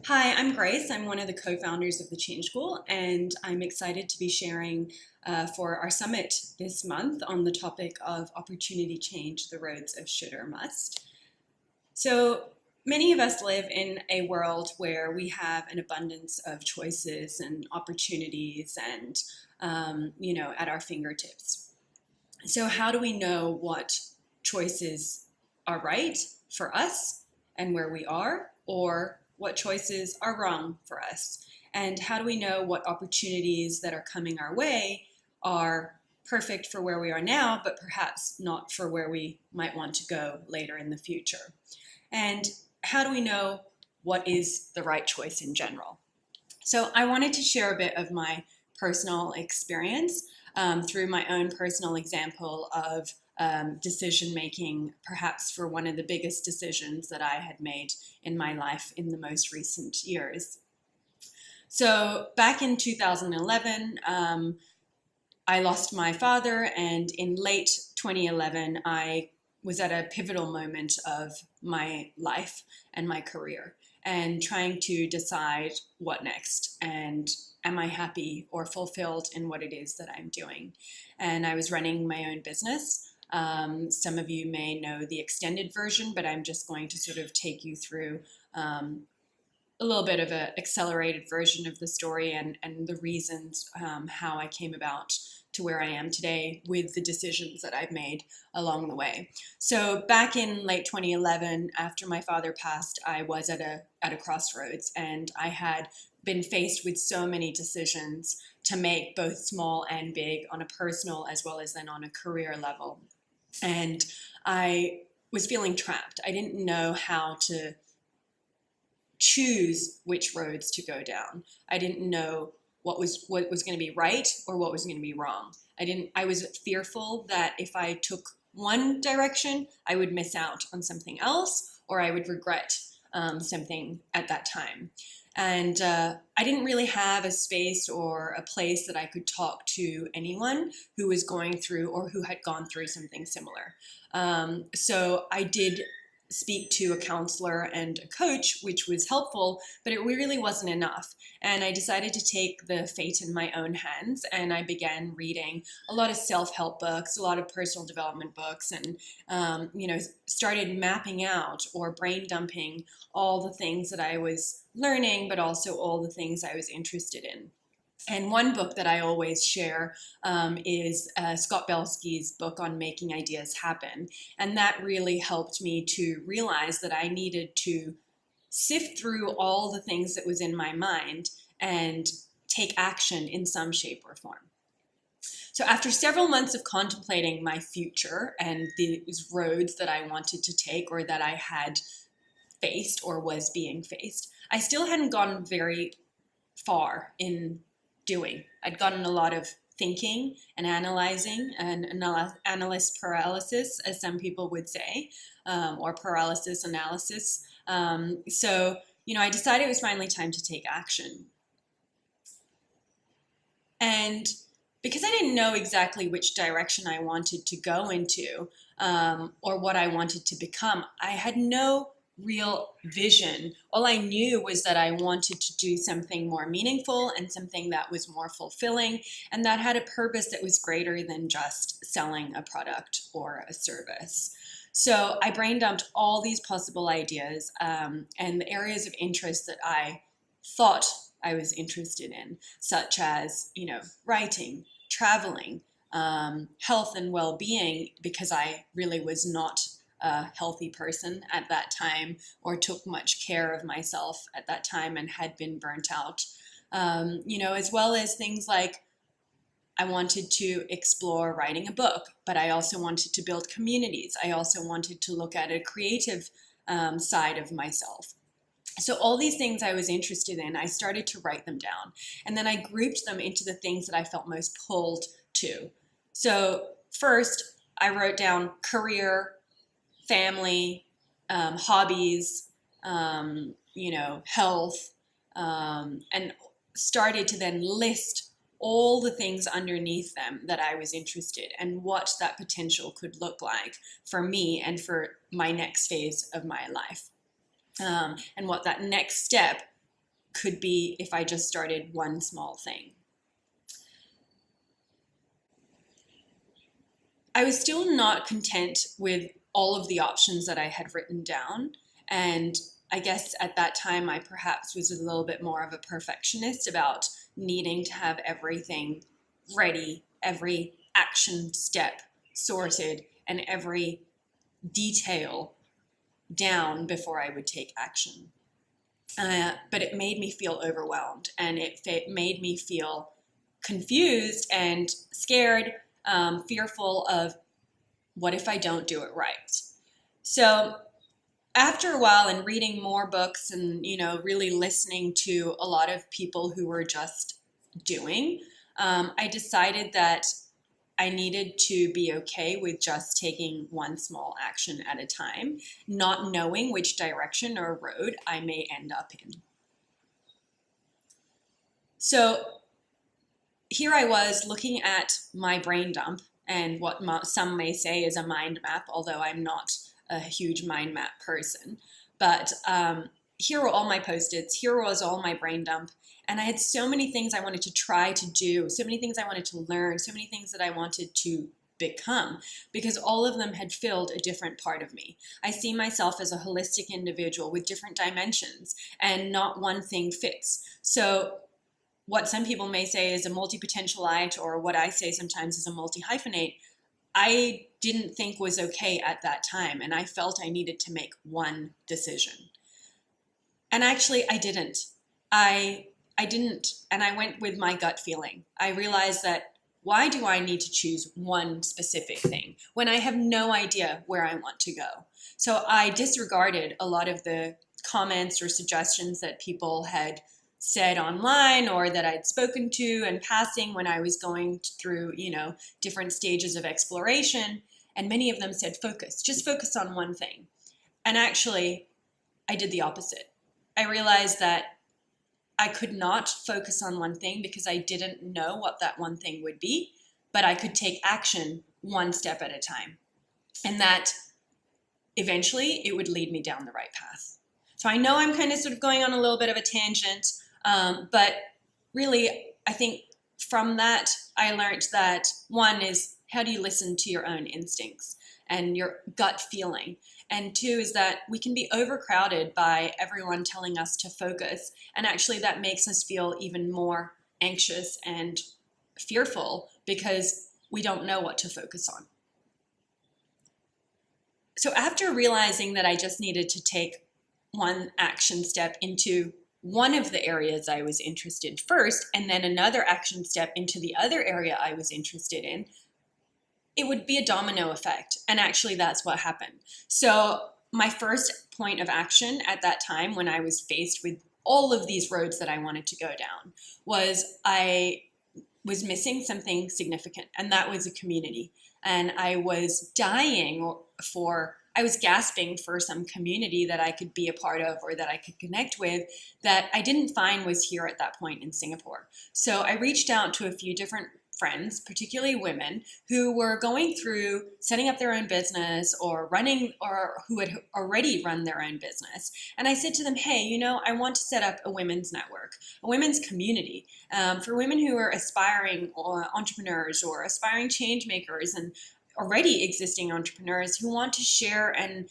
Hi, I'm Grace. I'm one of the co-founders of the Change School, and I'm excited to be sharing for our summit this month on the topic of opportunity change, the roads of should or must. So many of us live in a world where we have an abundance of choices and opportunities and, at our fingertips. So how do we know what choices are right for us and where we are, or what choices are wrong for us? And how do we know what opportunities that are coming our way are perfect for where we are now, but perhaps not for where we might want to go later in the future? And how do we know what is the right choice in general? So I wanted to share a bit of my personal experience through my own personal example of decision making, perhaps for one of the biggest decisions that I had made in my life in the most recent years. So back in 2011, I lost my father, and in late 2011, I was at a pivotal moment of my life and my career and trying to decide what next and am I happy or fulfilled in what it is that I'm doing. And I was running my own business. Some of you may know the extended version, but I'm just going to sort of take you through a little bit of an accelerated version of the story and the reasons how I came about to where I am today with the decisions that I've made along the way. So back in late 2011, after my father passed, I was at a crossroads, and I had been faced with so many decisions to make, both small and big, on a personal as well as then on a career level. And I was feeling trapped. I didn't know how to choose which roads to go down. I didn't know what was going to be right or what was going to be wrong. I was fearful that if I took one direction, I would miss out on something else, or I would regret something at that time. And I didn't really have a space or a place that I could talk to anyone who was going through or who had gone through something similar. So I did speak to a counselor and a coach, which was helpful, but it really wasn't enough. And I decided to take the fate in my own hands, and I began reading a lot of self-help books, a lot of personal development books, and started mapping out or brain dumping all the things that I was learning, but also all the things I was interested in. And one book that I always share is Scott Belsky's book on making ideas happen. And that really helped me to realize that I needed to sift through all the things that was in my mind and take action in some shape or form. So after several months of contemplating my future and these roads that I wanted to take or that I had faced or was being faced, I still hadn't gone very far in doing. I'd gotten a lot of thinking and analyzing and analyst paralysis, as some people would say, or paralysis analysis. I decided it was finally time to take action. And because I didn't know exactly which direction I wanted to go into or what I wanted to become, I had no real vision. All I knew was that I wanted to do something more meaningful and something that was more fulfilling and that had a purpose that was greater than just selling a product or a service. So I brain dumped all these possible ideas and the areas of interest that I thought I was interested in, such as, writing, traveling, health and well-being, because I really was not a healthy person at that time or took much care of myself at that time and had been burnt out, as well as things like I wanted to explore writing a book, but I also wanted to build communities. I also wanted to look at a creative side of myself. So all these things I was interested in, I started to write them down. And then I grouped them into the things that I felt most pulled to. So first, I wrote down career, family, hobbies, health, and started to then list all the things underneath them that I was interested and what that potential could look like for me and for my next phase of my life. And what that next step could be if I just started one small thing. I was still not content with all of the options that I had written down. And I guess at that time, I perhaps was a little bit more of a perfectionist about needing to have everything ready, every action step sorted, and every detail down before I would take action. But it made me feel overwhelmed, and it made me feel confused and scared, fearful of what if I don't do it right. So after a while, and reading more books and really listening to a lot of people who were just doing, I decided that I needed to be okay with just taking one small action at a time, not knowing which direction or road I may end up in. So here I was looking at my brain dump and what some may say is a mind map, although I'm not a huge mind map person. But here were all my Post-its, here was all my brain dump, and I had so many things I wanted to try to do, so many things I wanted to learn, so many things that I wanted to become, because all of them had filled a different part of me. I see myself as a holistic individual with different dimensions, and not one thing fits. So what some people may say is a multi-potentialite, or what I say sometimes is a multi-hyphenate, I didn't think was okay at that time, and I felt I needed to make one decision. And actually, I didn't. I didn't, and I went with my gut feeling. I realized that why do I need to choose one specific thing when I have no idea where I want to go? So I disregarded a lot of the comments or suggestions that people had said online or that I'd spoken to in passing when I was going through, different stages of exploration. And many of them said, just focus on one thing. And actually, I did the opposite. I realized that I could not focus on one thing because I didn't know what that one thing would be, but I could take action one step at a time. And that eventually it would lead me down the right path. So I know I'm kind of sort of going on a little bit of a tangent, but really I think from that I learned that one is, how do you listen to your own instincts and your gut feeling? And two is that we can be overcrowded by everyone telling us to focus, and actually that makes us feel even more anxious and fearful because we don't know what to focus on. So after realizing that I just needed to take one action step into one of the areas I was interested first, and then another action step into the other area I was interested in, it would be a domino effect. And actually that's what happened. So my first point of action at that time, when I was faced with all of these roads that I wanted to go down, was I was missing something significant, and that was a community. And I was I was gasping for some community that I could be a part of or that I could connect with that I didn't find was here at that point in Singapore. So I reached out to a few different friends, particularly women, who were going through setting up their own business or running, or who had already run their own business. And I said to them, hey, I want to set up a women's network, a women's community for women who are aspiring entrepreneurs or aspiring change makers and already existing entrepreneurs who want to share and,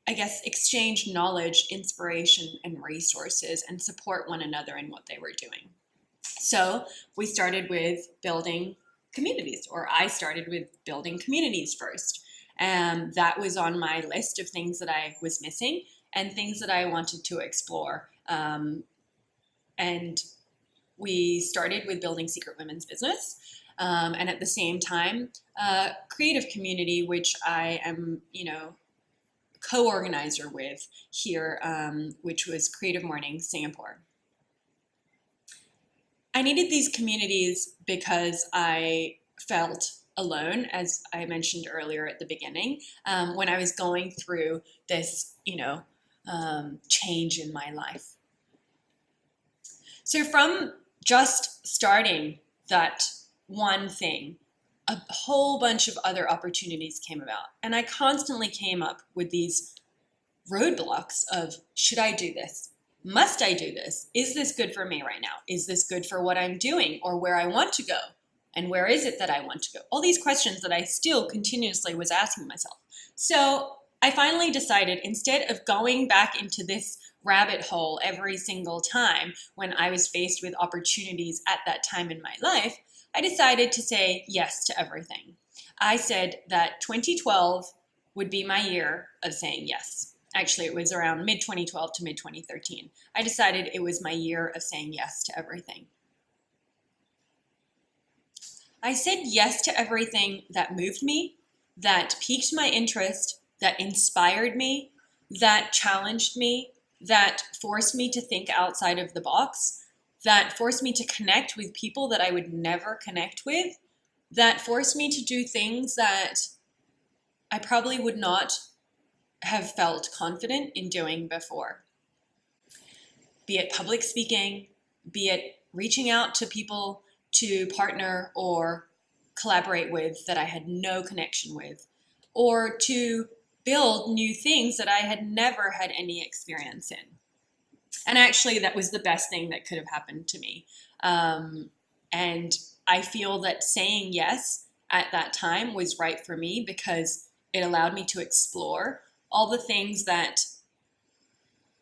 exchange knowledge, inspiration, and resources and support one another in what they were doing. So we started with building communities, or I started with building communities first. And that was on my list of things that I was missing and things that I wanted to explore. And we started with building Secret Women's Business. And at the same time, creative community, which I am, co-organizer with here, which was Creative Morning Singapore. I needed these communities because I felt alone, as I mentioned earlier at the beginning, when I was going through this, change in my life. So from just starting that one thing, a whole bunch of other opportunities came about. And I constantly came up with these roadblocks of, should I do this? Must I do this? Is this good for me right now? Is this good for what I'm doing or where I want to go? And where is it that I want to go? All these questions that I still continuously was asking myself. So I finally decided, instead of going back into this rabbit hole every single time when I was faced with opportunities at that time in my life, I decided to say yes to everything. I said that 2012 would be my year of saying yes. Actually, it was around mid-2012 to mid-2013. I decided it was my year of saying yes to everything. I said yes to everything that moved me, that piqued my interest, that inspired me, that challenged me, that forced me to think outside of the box, that forced me to connect with people that I would never connect with, that forced me to do things that I probably would not have felt confident in doing before. Be it public speaking, be it reaching out to people to partner or collaborate with that I had no connection with, or to build new things that I had never had any experience in. And actually, that was the best thing that could have happened to me. And I feel that saying yes at that time was right for me because it allowed me to explore all the things that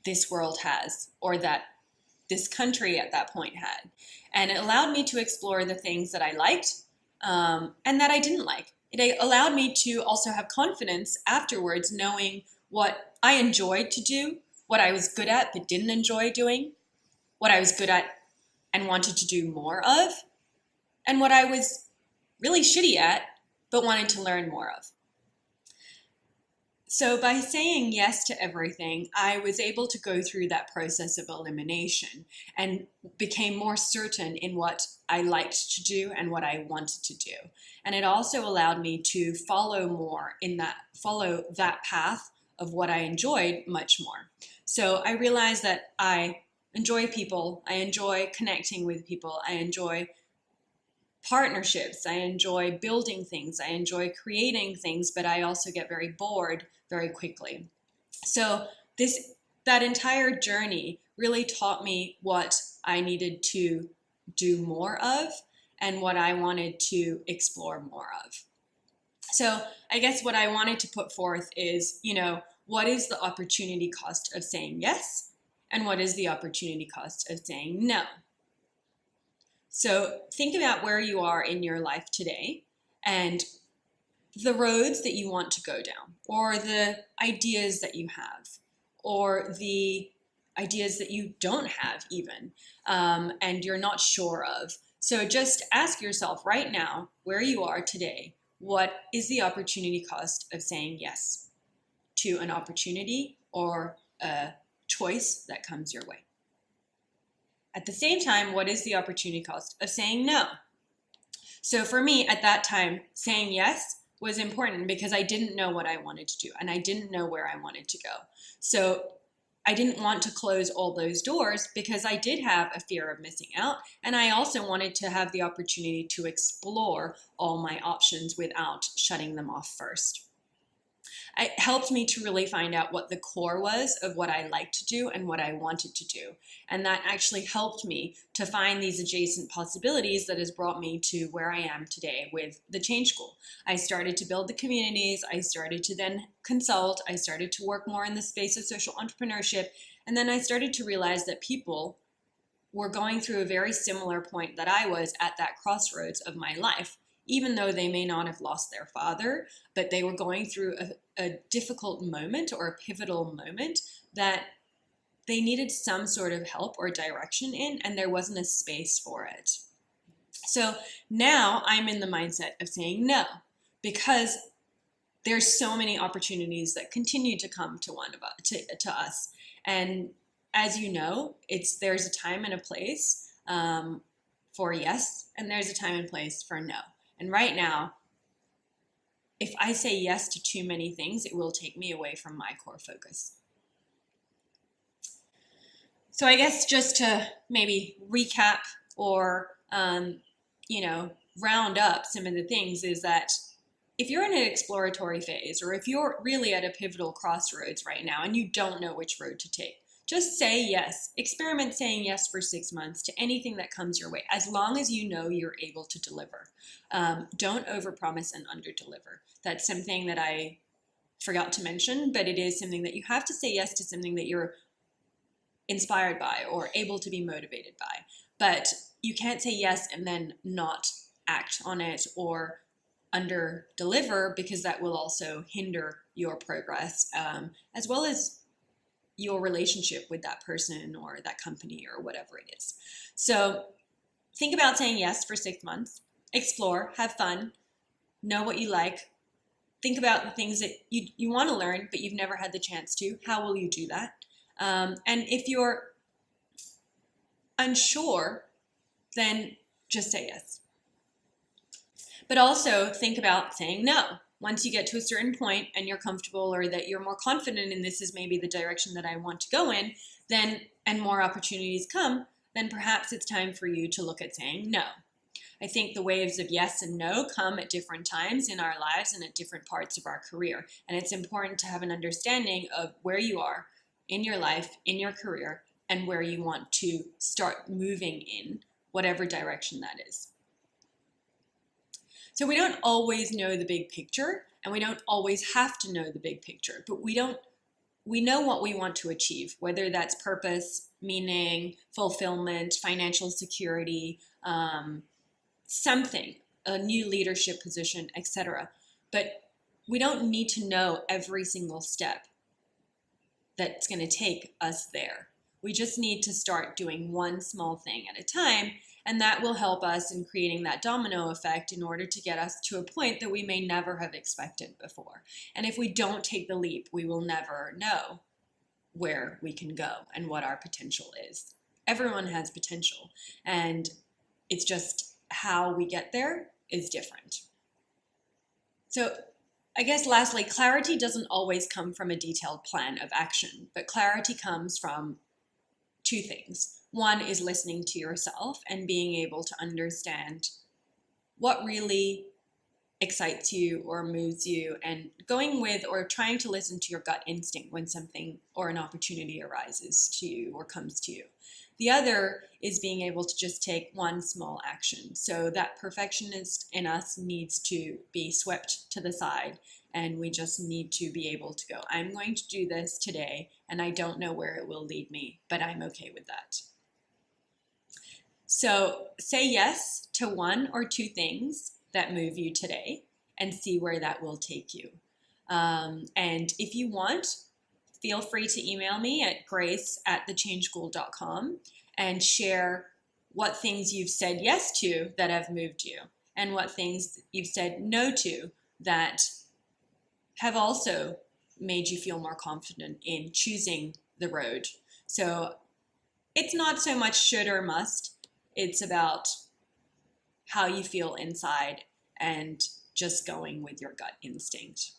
this world has, or that this country at that point had. And it allowed me to explore the things that I liked and that I didn't like. It allowed me to also have confidence afterwards, knowing what I enjoyed to do, what I was good at but didn't enjoy doing, what I was good at and wanted to do more of, and what I was really shitty at but wanted to learn more of. So by saying yes to everything, I was able to go through that process of elimination and became more certain in what I liked to do and what I wanted to do. And it also allowed me to follow that path of what I enjoyed much more. So I realized that I enjoy people, I enjoy connecting with people, I enjoy partnerships, I enjoy building things, I enjoy creating things, but I also get very bored very quickly. So that entire journey really taught me what I needed to do more of and what I wanted to explore more of. So I guess what I wanted to put forth is, what is the opportunity cost of saying yes? And what is the opportunity cost of saying no? So think about where you are in your life today and the roads that you want to go down, or the ideas that you have, or the ideas that you don't have even, and you're not sure of. So just ask yourself right now, where you are today, what is the opportunity cost of saying yes to an opportunity or a choice that comes your way? At the same time, what is the opportunity cost of saying no? So for me at that time, saying yes was important because I didn't know what I wanted to do and I didn't know where I wanted to go. So I didn't want to close all those doors because I did have a fear of missing out, and I also wanted to have the opportunity to explore all my options without shutting them off first. It helped me to really find out what the core was of what I liked to do and what I wanted to do. And that actually helped me to find these adjacent possibilities that has brought me to where I am today with the Change School. I started to build the communities. I started to then consult. I started to work more in the space of social entrepreneurship. And then I started to realize that people were going through a very similar point that I was at that crossroads of my life. Even though they may not have lost their father, but they were going through a difficult moment or a pivotal moment that they needed some sort of help or direction in, and there wasn't a space for it. So now I'm in the mindset of saying no, because there's so many opportunities that continue to come to to us. And as you know, there's a time and a place for yes, and there's a time and place for no. And right now, if I say yes to too many things, it will take me away from my core focus. So I guess just to maybe recap or, round up some of the things is that if you're in an exploratory phase, or if you're really at a pivotal crossroads right now and you don't know which road to take, Just say yes. Experiment saying yes for 6 months to anything that comes your way, as long as you know you're able to deliver. Don't overpromise and underdeliver. That's something that I forgot to mention, but it is something that you have to say yes to, something that you're inspired by or able to be motivated by. But you can't say yes and then not act on it or under deliver, because that will also hinder your progress, as well as your relationship with that person or that company or whatever it is. So think about saying yes for 6 months. Explore, have fun, know what you like. Think about the things that you want to learn, but you've never had the chance to. How will you do that? And if you're unsure, then just say yes. But also think about saying no. Once you get to a certain point and you're comfortable, or that you're more confident in this is maybe the direction that I want to go in, then, and more opportunities come, then perhaps it's time for you to look at saying no. I think the waves of yes and no come at different times in our lives and at different parts of our career. And it's important to have an understanding of where you are in your life, in your career, and where you want to start moving in whatever direction that is. So we don't always know the big picture, and we don't always have to know the big picture, but we know what we want to achieve, whether that's purpose, meaning, fulfillment, financial security, something, a new leadership position, etc. But we don't need to know every single step that's going to take us there. We just need to start doing one small thing at a time, and that will help us in creating that domino effect in order to get us to a point that we may never have expected before. And if we don't take the leap, we will never know where we can go and what our potential is. Everyone has potential, and it's just how we get there is different. So I guess lastly, clarity doesn't always come from a detailed plan of action, but clarity comes from two things. One is listening to yourself and being able to understand what really excites you or moves you, and going with or trying to listen to your gut instinct when something or an opportunity arises to you or comes to you. The other is being able to just take one small action. So that perfectionist in us needs to be swept to the side, and we just need to be able to go, I'm going to do this today, and I don't know where it will lead me, but I'm okay with that. So say yes to one or two things that move you today and see where that will take you. And if you want, feel free to email me at grace@thechangeschool.com and share what things you've said yes to that have moved you, and what things you've said no to that have also made you feel more confident in choosing the road. So it's not so much should or must, it's about how you feel inside and just going with your gut instinct.